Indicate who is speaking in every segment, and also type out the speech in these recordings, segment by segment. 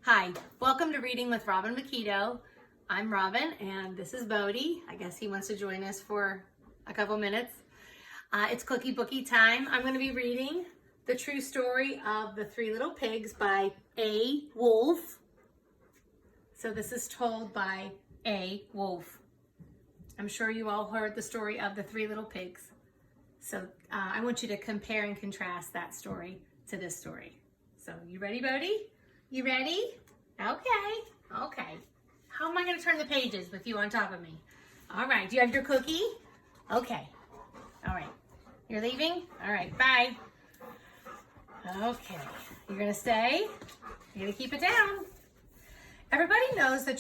Speaker 1: Hi, welcome to Reading with Robin McKedo. I'm Robin and this is Bodie. I guess he wants to join us for a couple minutes. It's Cookie Bookie time. I'm going to be reading The True Story of the Three Little Pigs by A. Wolf. So this is told by A. Wolf. I'm sure you all heard the story of the Three Little Pigs. So I want you to compare and contrast that story to this story. So you ready, Bodie? You ready? Okay. How am I going to turn the pages with you on top of me? All right. Do you have your cookie? Okay. All right. You're leaving? All right. Bye. Okay. You're going to stay? You're going to keep it down. Everybody knows the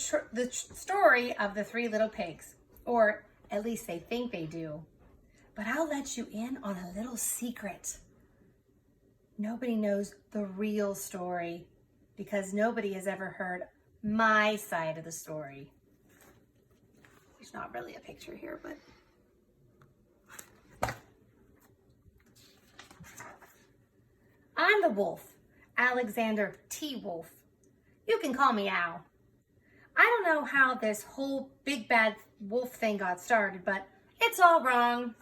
Speaker 1: story of the Three Little Pigs, or at least they think they do. But I'll let you in on a little secret. Nobody knows the real story, because nobody has ever heard my side of the story. There's not really a picture here, but I'm the wolf, Alexander T. Wolf. You can call me Al. I don't know how this whole big bad wolf thing got started, but it's all wrong.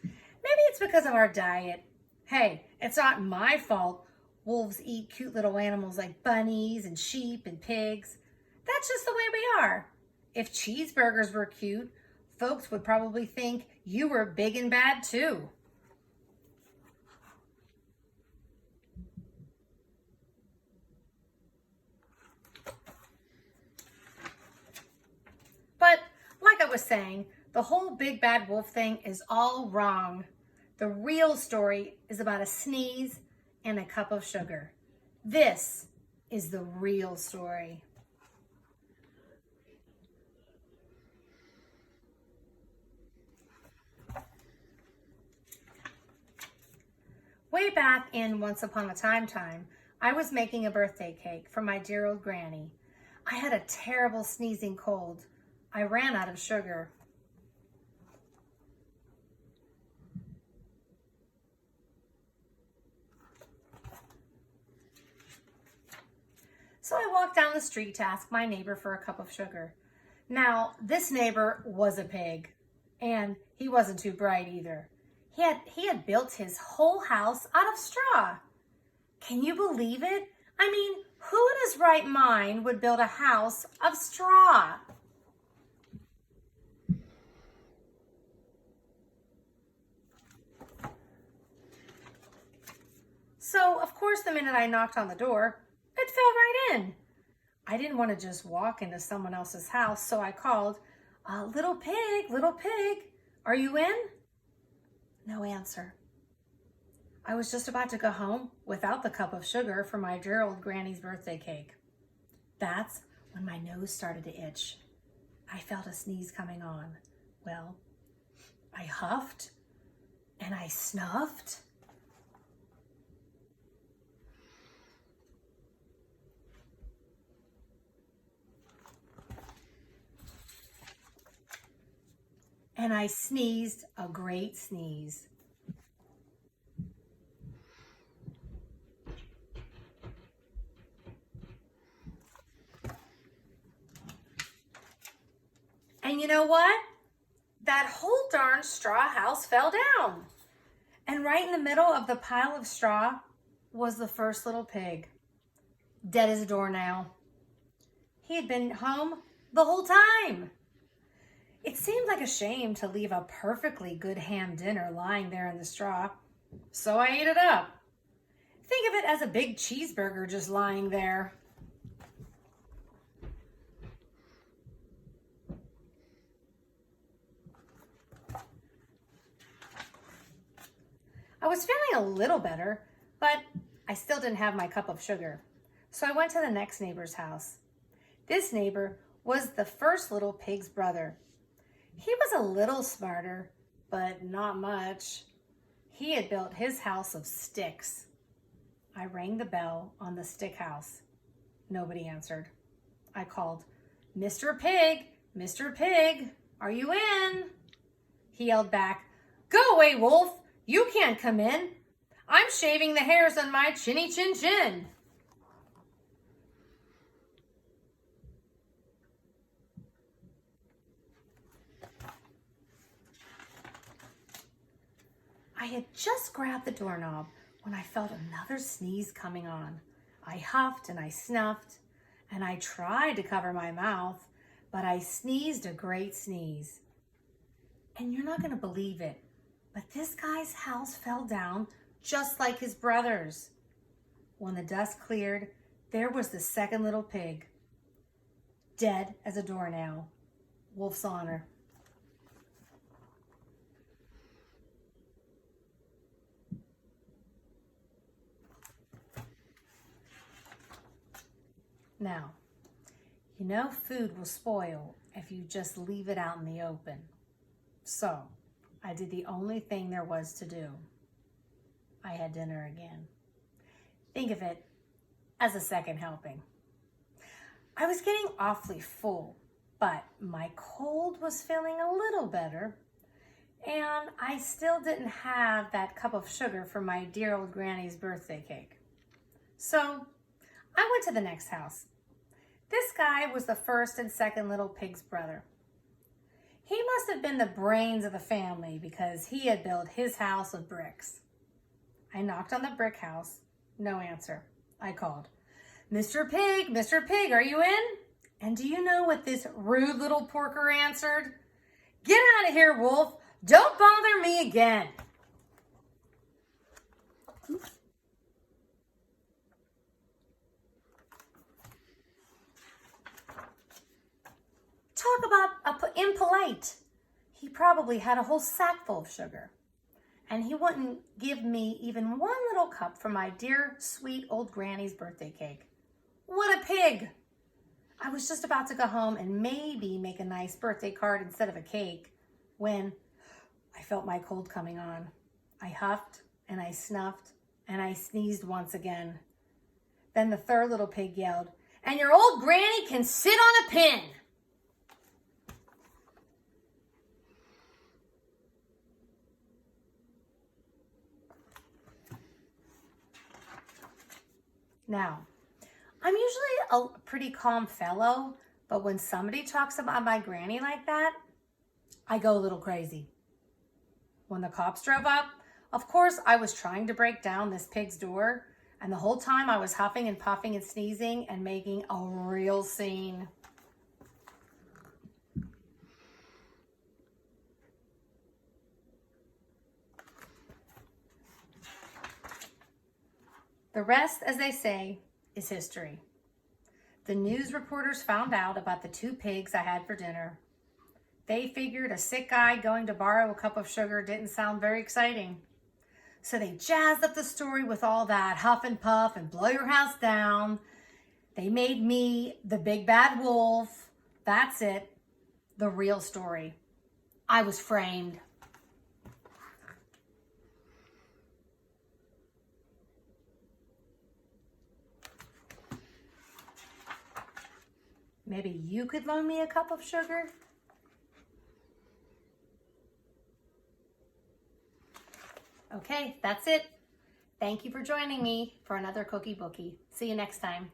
Speaker 1: Maybe it's because of our diet. Hey, it's not my fault wolves eat cute little animals like bunnies and sheep and pigs. That's just the way we are. If cheeseburgers were cute, folks would probably think you were big and bad too. But like I was saying, the whole big bad wolf thing is all wrong. The real story is about a sneeze and a cup of sugar. This is the real story. Way back in Once Upon a Time, I was making a birthday cake for my dear old granny. I had a terrible sneezing cold. I ran out of sugar. So I walked down the street to ask my neighbor for a cup of sugar. Now, this neighbor was a pig, and he wasn't too bright either. He had built his whole house out of straw. Can you believe it? I mean, who in his right mind would build a house of straw? So, of course, the minute I knocked on the door, it fell right in. I didn't want to just walk into someone else's house, so I called, little pig, are you in? No answer. I was just about to go home without the cup of sugar for my dear old granny's birthday cake. That's when my nose started to itch. I felt a sneeze coming on. Well, I huffed and I snuffed. And I sneezed a great sneeze. And you know what? That whole darn straw house fell down. And right in the middle of the pile of straw was the first little pig. Dead as a doornail. He had been home the whole time. It seemed like a shame to leave a perfectly good ham dinner lying there in the straw, so I ate it up. Think of it as a big cheeseburger just lying there. I was feeling a little better, but I still didn't have my cup of sugar, so I went to the next neighbor's house. This neighbor was the first little pig's brother. He was a little smarter, but not much. He had built his house of sticks. I rang the bell on the stick house. Nobody answered. I called, Mr. Pig, are you in? He yelled back, go away, Wolf. You can't come in. I'm shaving the hairs on my chinny chin chin. I had just grabbed the doorknob when I felt another sneeze coming on. I huffed and I snuffed, and I tried to cover my mouth, but I sneezed a great sneeze. And you're not going to believe it, but this guy's house fell down just like his brother's. When the dust cleared, there was the second little pig, dead as a doornail. Wolf's honor. Now, you know food will spoil if you just leave it out in the open. So, I did the only thing there was to do. I had dinner again. Think of it as a second helping. I was getting awfully full, but my cold was feeling a little better, and I still didn't have that cup of sugar for my dear old granny's birthday cake. So I went to the next house. This guy was the first and second little pig's brother. He must have been the brains of the family because he had built his house of bricks. I knocked on the brick house. No answer. I called, Mr. Pig, are you in? And do you know what this rude little porker answered? Get out of here, Wolf. Don't bother me again. Talk about impolite. He probably had a whole sack full of sugar. And he wouldn't give me even one little cup for my dear, sweet old granny's birthday cake. What a pig! I was just about to go home and maybe make a nice birthday card instead of a cake when I felt my cold coming on. I huffed and I snuffed and I sneezed once again. Then the third little pig yelled, and your old granny can sit on a pin. Now, I'm usually a pretty calm fellow, but when somebody talks about my granny like that, I go a little crazy. When the cops drove up, of course, I was trying to break down this pig's door, and the whole time I was huffing and puffing and sneezing and making a real scene. The rest, as they say, is history. The news reporters found out about the two pigs I had for dinner. They figured a sick guy going to borrow a cup of sugar didn't sound very exciting. So they jazzed up the story with all that huff and puff and blow your house down. They made me the big bad wolf. That's it. The real story. I was framed. Maybe you could loan me a cup of sugar? Okay, that's it. Thank you for joining me for another Cookie Bookie. See you next time.